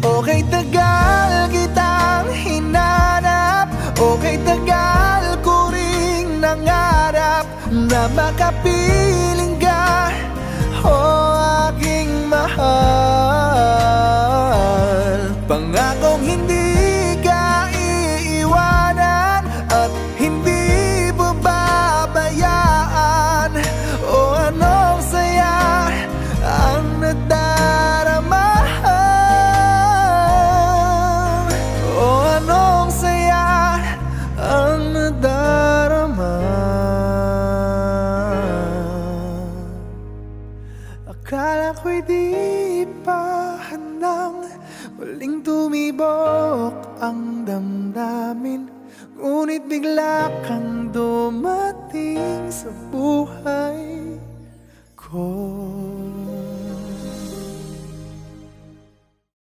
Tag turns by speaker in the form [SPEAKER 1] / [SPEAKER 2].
[SPEAKER 1] Okay, tagal kitang hinanap, okay, tagal ko ring nangarap na makapiling ka, aking mahal. Pangakong hindi ka iiwanan at hindi babayaan. Anong saya ang nadarama, anong saya ang nadarama. Akala ko'y di pa handang muling tumibok ang damdamin, ngunit bigla kang dumating sa buhay ko.